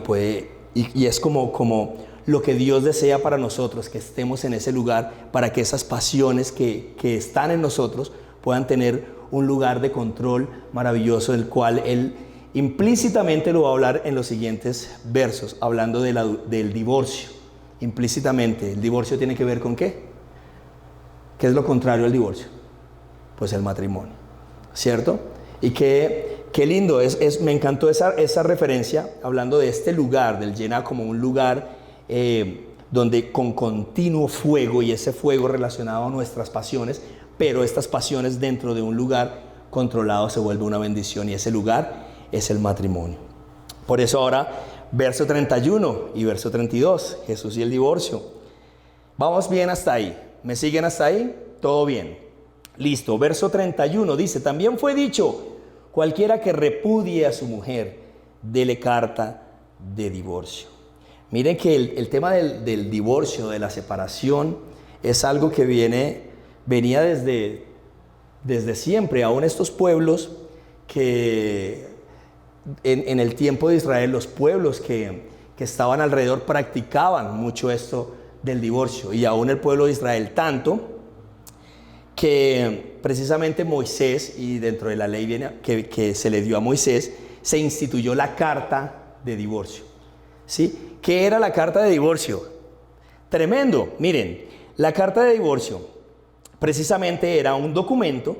y es como lo que Dios desea para nosotros, que estemos en ese lugar, para que esas pasiones que están en nosotros puedan tener un lugar de control maravilloso, del cual él implícitamente lo va a hablar en los siguientes versos, hablando del divorcio. Implícitamente, ¿el divorcio tiene que ver con qué? ¿Qué es lo contrario al divorcio? Pues el matrimonio, ¿cierto? Y qué lindo, me encantó esa referencia, hablando de este lugar, del Yená, como un lugar donde con continuo fuego, y ese fuego relacionado a nuestras pasiones, pero estas pasiones dentro de un lugar controlado se vuelve una bendición, y ese lugar es el matrimonio. Por eso ahora, verso 31 y verso 32, Jesús y el divorcio. Vamos bien hasta ahí, ¿me siguen hasta ahí? Todo bien. Listo, verso 31 dice: también fue dicho, cualquiera que repudie a su mujer, dele carta de divorcio. Miren que el tema del divorcio, de la separación, es algo que venía desde siempre. Aún estos pueblos que en el tiempo de Israel, los pueblos que estaban alrededor practicaban mucho esto del divorcio, y aún el pueblo de Israel tanto que precisamente Moisés, y dentro de la ley que se le dio a Moisés, se instituyó la carta de divorcio, ¿sí? ¿Qué era la carta de divorcio? Tremendo. Miren, la carta de divorcio precisamente era un documento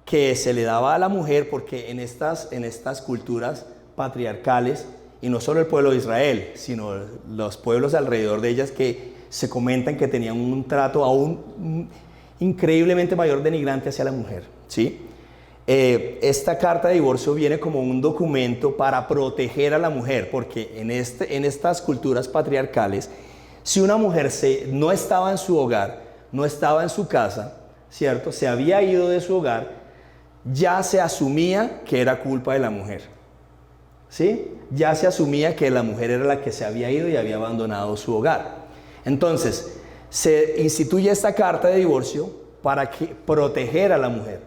que se le daba a la mujer, porque en estas culturas patriarcales, y no solo el pueblo de Israel, sino los pueblos alrededor de ellas, que se comentan que tenían un trato aún increíblemente mayor, denigrante hacia la mujer, ¿sí? Esta carta de divorcio viene como un documento para proteger a la mujer, porque en estas culturas patriarcales, si una mujer no estaba en su hogar, no estaba en su casa, ¿cierto? Se había ido de su hogar, ya se asumía que era culpa de la mujer, ¿sí? Ya se asumía que la mujer era la que se había ido y había abandonado su hogar. Entonces, se instituye esta carta de divorcio para proteger a la mujer,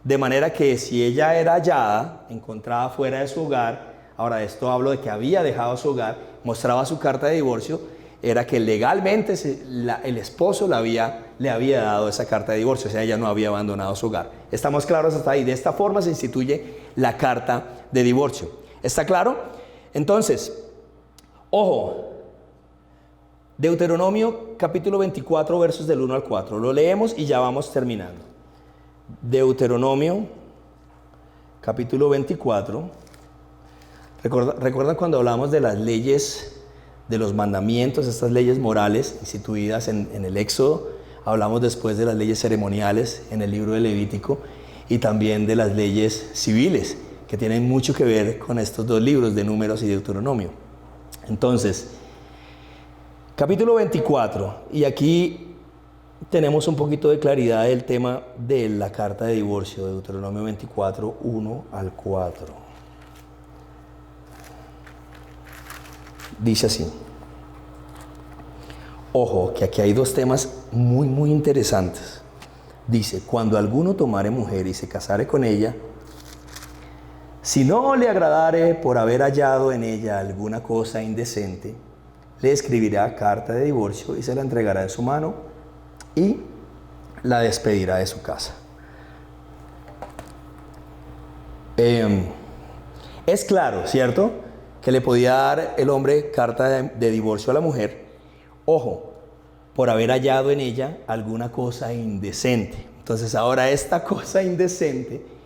de manera que si ella era hallada, encontrada fuera de su hogar, ahora esto hablo de que había dejado su hogar, mostraba su carta de divorcio, era que legalmente el esposo le había dado esa carta de divorcio, o sea, ella no había abandonado su hogar. ¿Estamos claros hasta ahí? De esta forma se instituye la carta de divorcio. ¿Está claro? Entonces, ojo, Deuteronomio capítulo 24, versos del 1 al 4. Lo leemos y ya vamos terminando. Deuteronomio capítulo 24. ¿Recuerdan cuando hablamos de las leyes, de los mandamientos, estas leyes morales instituidas en el Éxodo? Hablamos después de las leyes ceremoniales en el libro de Levítico, y también de las leyes civiles que tienen mucho que ver con estos dos libros de Números y Deuteronomio. Entonces, capítulo 24, y aquí tenemos un poquito de claridad del tema de la carta de divorcio, de Deuteronomio 24, 1 al 4. Dice así. Ojo, que aquí hay dos temas muy interesantes. Dice, cuando alguno tomare mujer y se casare con ella, si no le agradare por haber hallado en ella alguna cosa indecente, le escribirá carta de divorcio y se la entregará en su mano y la despedirá de su casa. Es claro, ¿cierto?, que le podía dar el hombre carta de divorcio a la mujer, ojo, por haber hallado en ella alguna cosa indecente. Entonces ahora esta cosa indecente,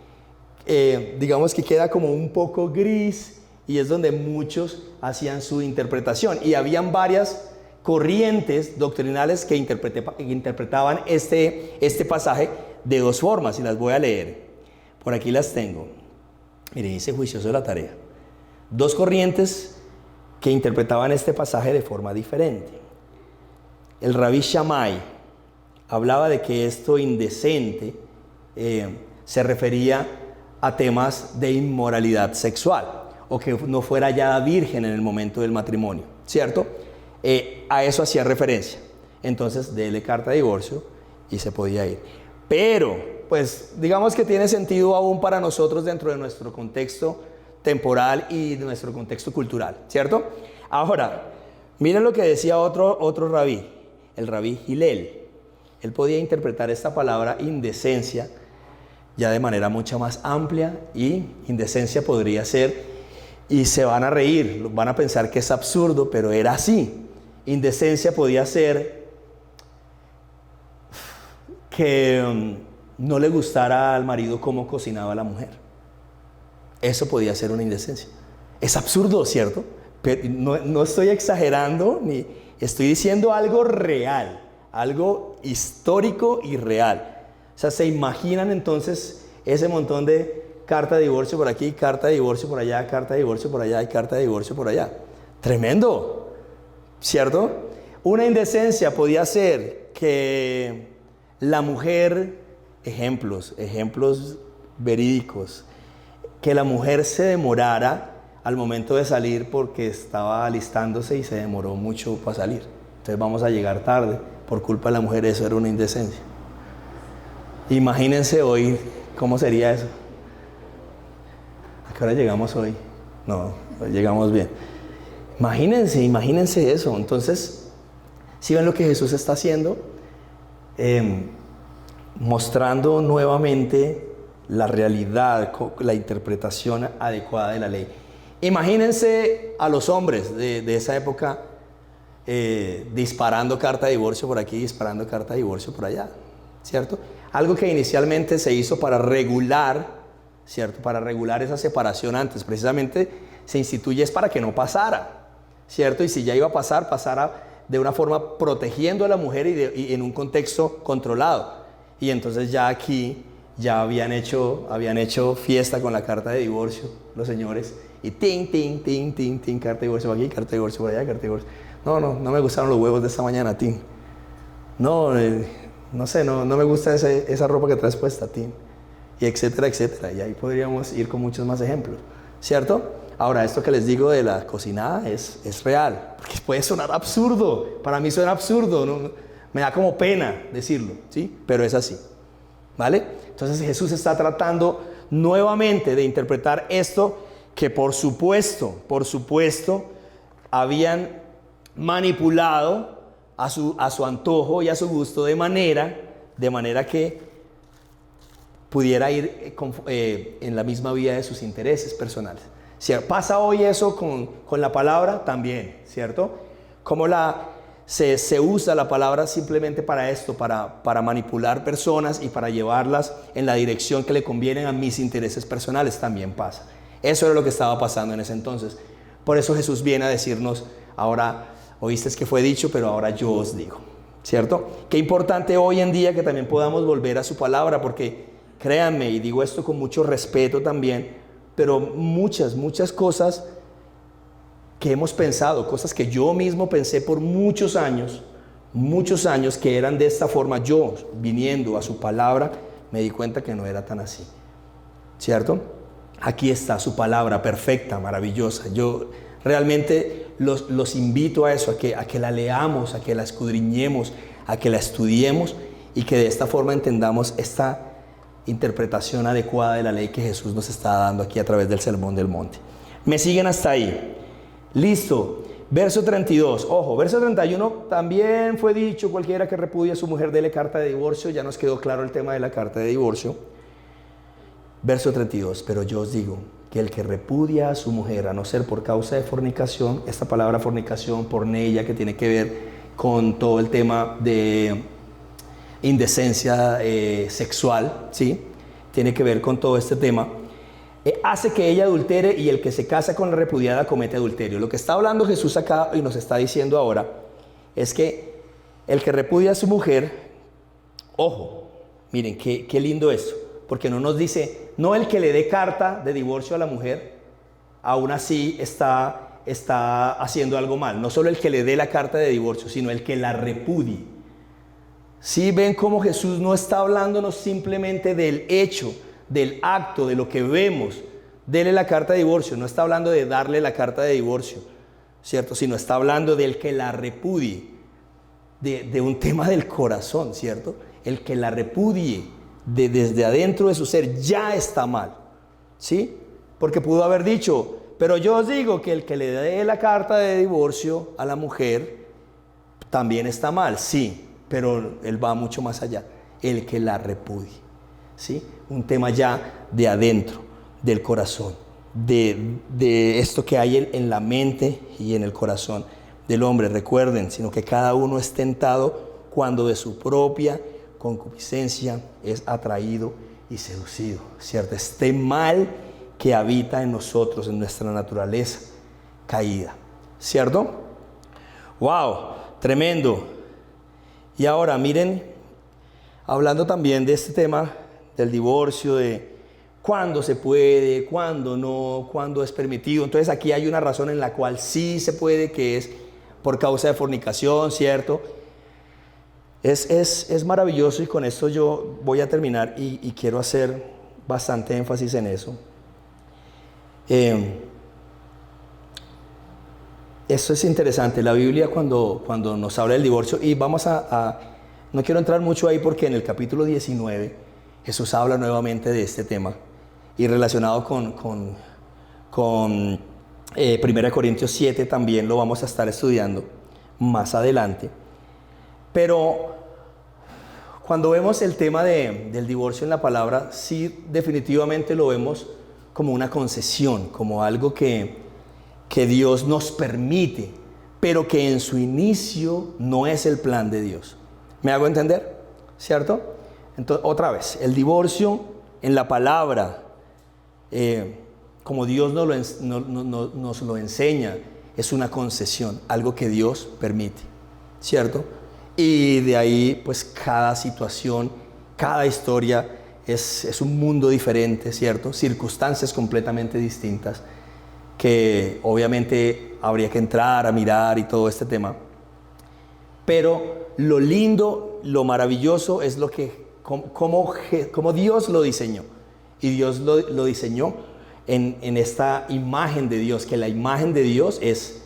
digamos que queda como un poco gris, y es donde muchos hacían su interpretación. Y habían varias corrientes doctrinales que interpretaban este pasaje de dos formas, y las voy a leer. Por aquí las tengo. Miren, dice juicioso la tarea. Dos corrientes que interpretaban este pasaje de forma diferente. El Rabí Shammai hablaba de que esto indecente se refería a temas de inmoralidad sexual, o que no fuera hallada virgen en el momento del matrimonio, ¿cierto? A eso hacía referencia. Entonces, déle carta de divorcio y se podía ir. Pero, pues, digamos que tiene sentido aún para nosotros dentro de nuestro contexto temporal y de nuestro contexto cultural, ¿cierto? Ahora, miren lo que decía otro rabí, el Rabí Hillel. Él podía interpretar esta palabra indecencia ya de manera mucho más amplia, y indecencia podría ser, y se van a reír, van a pensar que es absurdo, pero era así. Indecencia podía ser que no le gustara al marido cómo cocinaba la mujer. Eso podía ser una indecencia. Es absurdo, ¿cierto? Pero no estoy exagerando, ni estoy diciendo algo real, algo histórico y real. O sea, ¿se imaginan entonces ese montón de carta de divorcio por aquí, carta de divorcio por allá, carta de divorcio por allá y carta de divorcio por allá? Tremendo, ¿cierto? Una indecencia podía ser que la mujer, ejemplos verídicos, que la mujer se demorara al momento de salir porque estaba alistándose y se demoró mucho para salir. Entonces vamos a llegar tarde por culpa de la mujer. Eso era una indecencia. Imagínense hoy cómo sería eso. ¿A qué hora llegamos hoy? No, hoy llegamos bien. Imagínense eso. Entonces, ¿sí ven lo que Jesús está haciendo? Mostrando nuevamente la realidad, la interpretación adecuada de la ley. Imagínense a los hombres de esa época disparando carta de divorcio por aquí, disparando carta de divorcio por allá, ¿cierto? Algo que inicialmente se hizo para regular, ¿cierto? Para regular esa separación antes, precisamente se instituye es para que no pasara, ¿cierto? Y si ya iba a pasar, pasara de una forma protegiendo a la mujer y en un contexto controlado. Y entonces ya aquí ya habían hecho fiesta con la carta de divorcio los señores, y tin, carta de divorcio por aquí, carta de divorcio por allá, carta de divorcio. No me gustaron los huevos de esta mañana, tin. No sé, no me gusta esa ropa que traes puesta, tin. Y etcétera. Y ahí podríamos ir con muchos más ejemplos, ¿cierto? Ahora, esto que les digo de la cocinada es real, porque puede sonar absurdo. Para mí suena absurdo, ¿no? Me da como pena decirlo, ¿sí? Pero es así, ¿vale? Entonces Jesús está tratando nuevamente de interpretar esto que por supuesto habían manipulado a su antojo y a su gusto de manera que pudiera ir en la misma vía de sus intereses personales. Si pasa hoy eso con la palabra también, ¿cierto? Como se usa la palabra simplemente para esto, para manipular personas y para llevarlas en la dirección que le convienen a mis intereses personales, también pasa. Eso era lo que estaba pasando en ese entonces. Por eso Jesús viene a decirnos, ahora oíste que fue dicho, pero ahora yo os digo, ¿cierto? Qué importante hoy en día que también podamos volver a su palabra, porque créanme, y digo esto con mucho respeto también, pero muchas cosas que hemos pensado, cosas que yo mismo pensé por muchos años que eran de esta forma, yo viniendo a su palabra me di cuenta que no era tan así, ¿cierto? Aquí está su palabra perfecta, maravillosa. Yo realmente los invito a eso, a que la leamos, a que la escudriñemos, a que la estudiemos y que de esta forma entendamos esta interpretación adecuada de la ley que Jesús nos está dando aquí a través del Sermón del Monte. ¿Me siguen hasta ahí? Listo. Verso 32. Ojo, verso 31. También fue dicho: cualquiera que repudie a su mujer, dele carta de divorcio. Ya nos quedó claro el tema de la carta de divorcio. Verso 32. Pero yo os digo que el que repudia a su mujer, a no ser por causa de fornicación, esta palabra fornicación, porneia, que tiene que ver con todo el tema de indecencia sexual, ¿sí? Tiene que ver con todo este tema. Hace que ella adultere, y el que se casa con la repudiada comete adulterio. Lo que está hablando Jesús acá y nos está diciendo ahora es que el que repudia a su mujer, ojo, miren qué lindo esto, porque no nos dice, no el que le dé carta de divorcio a la mujer, aún así está haciendo algo mal. No solo el que le dé la carta de divorcio, sino el que la repudie. ¿Sí ven cómo Jesús no está hablándonos simplemente del hecho, del acto, de lo que vemos, dele la carta de divorcio? No está hablando de darle la carta de divorcio, ¿cierto? Sino está hablando del que la repudie, de un tema del corazón, ¿cierto? El que la repudie desde adentro de su ser ya está mal, ¿sí? Porque pudo haber dicho, pero yo os digo que el que le dé la carta de divorcio a la mujer también está mal, sí, pero él va mucho más allá, el que la repudie. ¿Sí? Un tema ya de adentro, del corazón, de esto que hay en la mente y en el corazón del hombre. Recuerden, sino que cada uno es tentado cuando de su propia concupiscencia es atraído y seducido, ¿cierto? Este mal que habita en nosotros, en nuestra naturaleza caída, ¿cierto? ¡Wow! Tremendo. Y ahora miren, hablando también de este tema del divorcio, de cuándo se puede, cuándo no, cuándo es permitido. Entonces aquí hay una razón en la cual sí se puede, que es por causa de fornicación, ¿cierto? Es maravilloso, y con esto yo voy a terminar y quiero hacer bastante énfasis en eso. Eso es interesante. La Biblia cuando nos habla del divorcio, y vamos no quiero entrar mucho ahí porque en el capítulo 19 Jesús habla nuevamente de este tema, y relacionado con 1 Corintios 7 también lo vamos a estar estudiando más adelante. Pero cuando vemos el tema del divorcio en la palabra, sí definitivamente lo vemos como una concesión, como algo que Dios nos permite, pero que en su inicio no es el plan de Dios. ¿Me hago entender? ¿Cierto? Entonces, otra vez, el divorcio en la palabra, como Dios nos lo enseña, es una concesión, algo que Dios permite, ¿cierto? Y de ahí, pues cada situación, cada historia es un mundo diferente, ¿cierto? Circunstancias completamente distintas, que obviamente habría que entrar a mirar y todo este tema. Pero lo lindo, lo maravilloso es lo que como Dios lo diseñó. Y Dios lo diseñó en esta imagen de Dios, que la imagen de Dios es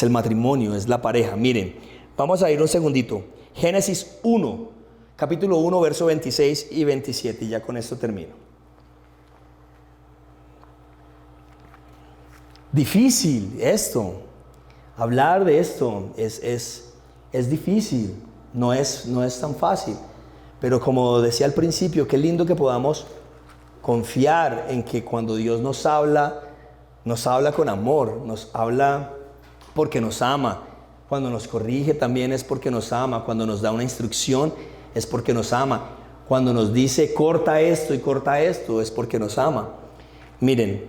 el matrimonio, es la pareja. Miren, vamos a ir un segundito. Génesis 1, capítulo 1, verso 26 y 27, y ya con esto termino. Difícil esto, hablar de esto es difícil, no es tan fácil. Pero como decía al principio, qué lindo que podamos confiar en que cuando Dios nos habla con amor, nos habla porque nos ama. Cuando nos corrige también es porque nos ama. Cuando nos da una instrucción es porque nos ama. Cuando nos dice corta esto y corta esto es porque nos ama. Miren,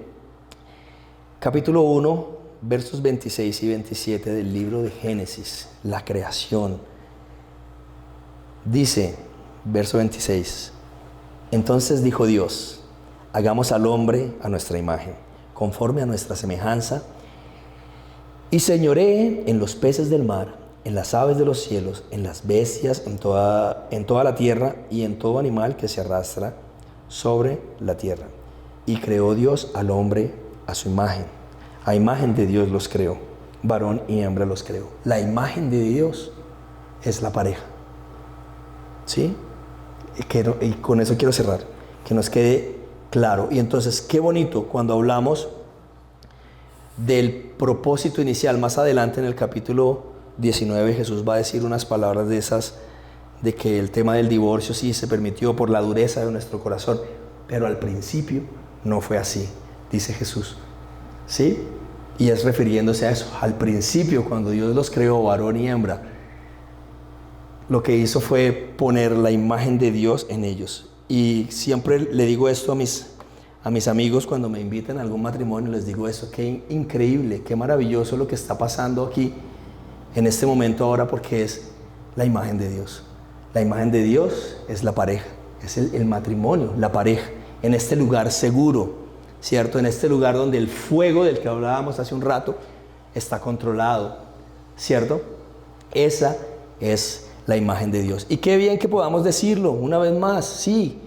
capítulo 1, versos 26 y 27 del libro de Génesis, la creación. Dice, verso 26, entonces dijo Dios, hagamos al hombre a nuestra imagen, conforme a nuestra semejanza, y señoree en los peces del mar, en las aves de los cielos, en las bestias, en toda la tierra y en todo animal que se arrastra sobre la tierra. Y creó Dios al hombre a su imagen. A imagen de Dios los creó, varón y hembra los creó. La imagen de Dios es la pareja. ¿Sí? Y con eso quiero cerrar, que nos quede claro. Y entonces, qué bonito cuando hablamos del propósito inicial. Más adelante en el capítulo 19 Jesús va a decir unas palabras de esas, de que el tema del divorcio sí se permitió por la dureza de nuestro corazón, pero al principio no fue así, dice Jesús. ¿Sí? Y es refiriéndose a eso. Al principio, cuando Dios los creó, varón y hembra, lo que hizo fue poner la imagen de Dios en ellos. Y siempre le digo esto a mis amigos cuando me invitan a algún matrimonio, les digo eso: qué increíble, qué maravilloso lo que está pasando aquí en este momento ahora, porque es la imagen de Dios. La imagen de Dios es la pareja, es el matrimonio, la pareja, en este lugar seguro, ¿cierto? En este lugar donde el fuego del que hablábamos hace un rato está controlado, ¿cierto? Esa es la imagen de Dios. Y qué bien que podamos decirlo una vez más: sí,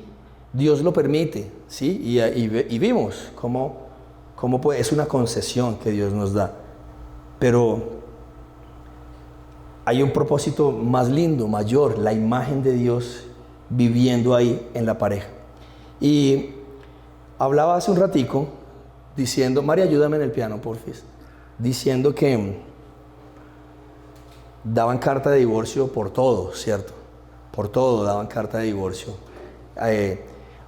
Dios lo permite, ¿sí? Y vimos cómo es una concesión que Dios nos da. Pero hay un propósito más lindo, mayor, la imagen de Dios viviendo ahí en la pareja. Y hablaba hace un ratico diciendo, María, ayúdame en el piano, porfis, diciendo que daban carta de divorcio por todo, ¿cierto? Por todo daban carta de divorcio.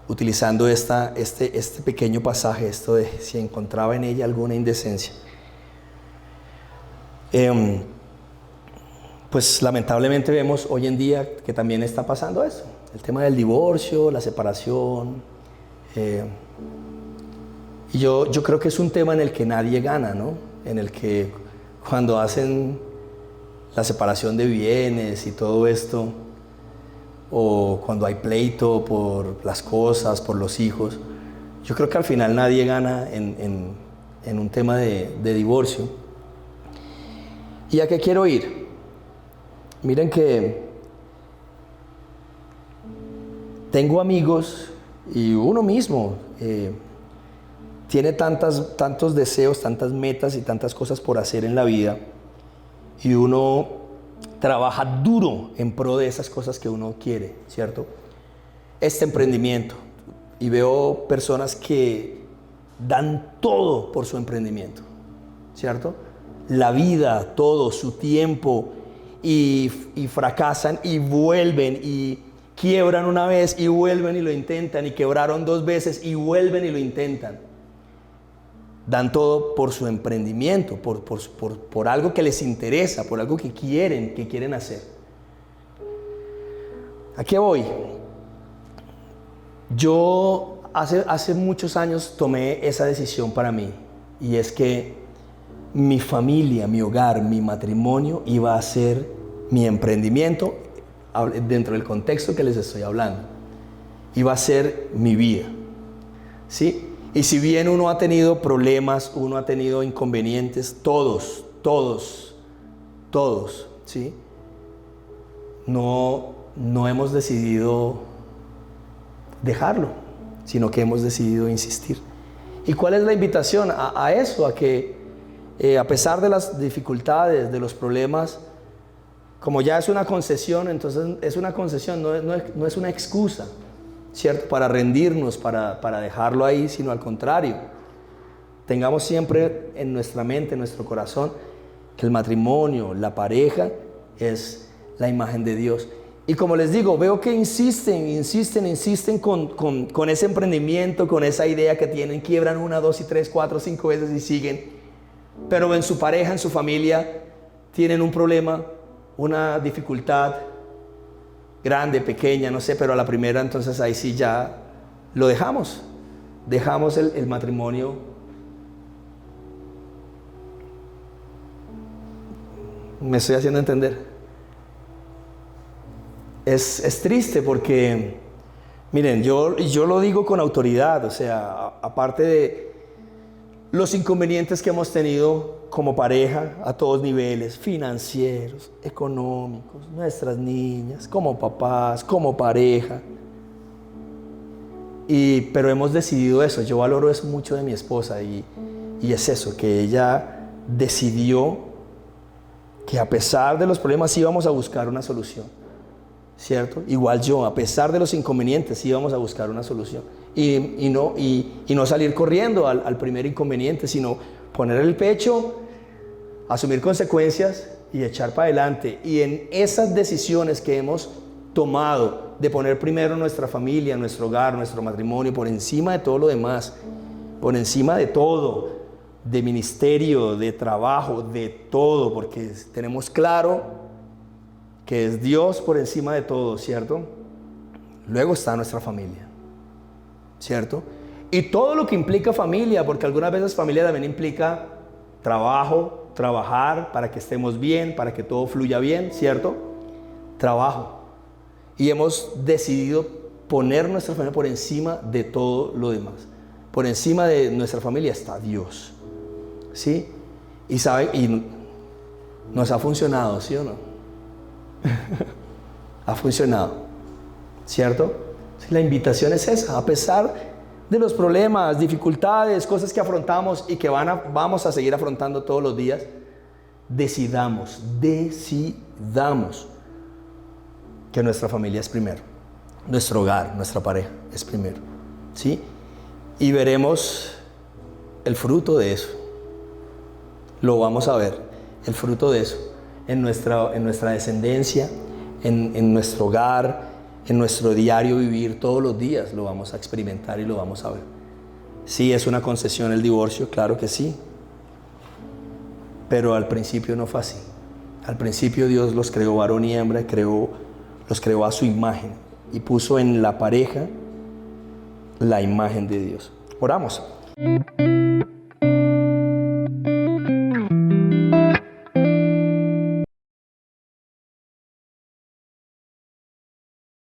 Utilizando este pequeño pasaje, esto de si encontraba en ella alguna indecencia. Pues lamentablemente vemos hoy en día que también está pasando eso. El tema del divorcio, la separación. Y yo creo que es un tema en el que nadie gana, ¿no? En el que cuando hacen la separación de bienes y todo esto, o cuando hay pleito por las cosas, por los hijos, yo creo que al final nadie gana en un tema de divorcio. ¿Y a qué quiero ir? Miren que tengo amigos y uno mismo tiene tantos deseos, tantas metas y tantas cosas por hacer en la vida, y uno trabaja duro en pro de esas cosas que uno quiere, ¿cierto? Este emprendimiento, y veo personas que dan todo por su emprendimiento, ¿cierto? La vida, todo, su tiempo, y fracasan y vuelven y quiebran una vez y vuelven y lo intentan, y quebraron 2 veces y vuelven y lo intentan. Dan todo por su emprendimiento, por algo que les interesa, por algo que quieren hacer. ¿A qué voy? Yo hace muchos años tomé esa decisión para mí, y es que mi familia, mi hogar, mi matrimonio iba a ser mi emprendimiento dentro del contexto que les estoy hablando. Iba a ser mi vida, ¿sí? Y si bien uno ha tenido problemas, uno ha tenido inconvenientes, todos, ¿sí? No hemos decidido dejarlo, sino que hemos decidido insistir. ¿Y cuál es la invitación? A eso, a que a pesar de las dificultades, de los problemas, como ya es una concesión, entonces es una concesión, no es una excusa, ¿cierto? Para rendirnos, para dejarlo ahí, sino al contrario. Tengamos siempre en nuestra mente, en nuestro corazón, que el matrimonio, la pareja, es la imagen de Dios. Y como les digo, veo que insisten con ese emprendimiento, con esa idea que tienen, quiebran 1, 2, 3, 4, 5 veces y siguen. Pero en su pareja, en su familia, tienen un problema, una dificultad grande, pequeña, no sé, pero a la primera, entonces ahí sí ya lo dejamos el matrimonio. ¿Me estoy haciendo entender? Es triste porque, miren, yo lo digo con autoridad, o sea, aparte los inconvenientes que hemos tenido como pareja a todos niveles, financieros, económicos, nuestras niñas, como papás, como pareja. Pero hemos decidido eso. Yo valoro eso mucho de mi esposa y es eso, que ella decidió que a pesar de los problemas íbamos a buscar una solución, ¿cierto? Igual yo, a pesar de los inconvenientes, íbamos a buscar una solución. Y no salir corriendo al primer inconveniente, sino poner el pecho, asumir consecuencias y echar para adelante. Y en esas decisiones que hemos tomado de poner primero nuestra familia, nuestro hogar, nuestro matrimonio, por encima de todo lo demás, por encima de todo, de ministerio, de trabajo, de todo, porque tenemos claro que es Dios por encima de todo, ¿cierto? Luego está nuestra familia, ¿cierto? Y todo lo que implica familia, porque algunas veces familia también implica trabajo, trabajar para que estemos bien, para que todo fluya bien, ¿cierto? Trabajo. Y hemos decidido poner nuestra familia por encima de todo lo demás. Por encima de nuestra familia está Dios, ¿sí? Y saben, y nos ha funcionado, ¿sí o no? Ha funcionado, ¿cierto? La invitación es esa, a pesar de los problemas, dificultades, cosas que afrontamos y que vamos a seguir afrontando todos los días, decidamos que nuestra familia es primero, nuestro hogar, nuestra pareja es primero, ¿sí? Y veremos el fruto de eso, lo vamos a ver, el fruto de eso, en nuestra descendencia, en nuestro hogar, en nuestro diario vivir, todos los días lo vamos a experimentar y lo vamos a ver. Sí, es una concesión el divorcio, claro que sí, pero al principio no fue así. Al principio Dios los creó varón y hembra, los creó a su imagen y puso en la pareja la imagen de Dios. Oramos.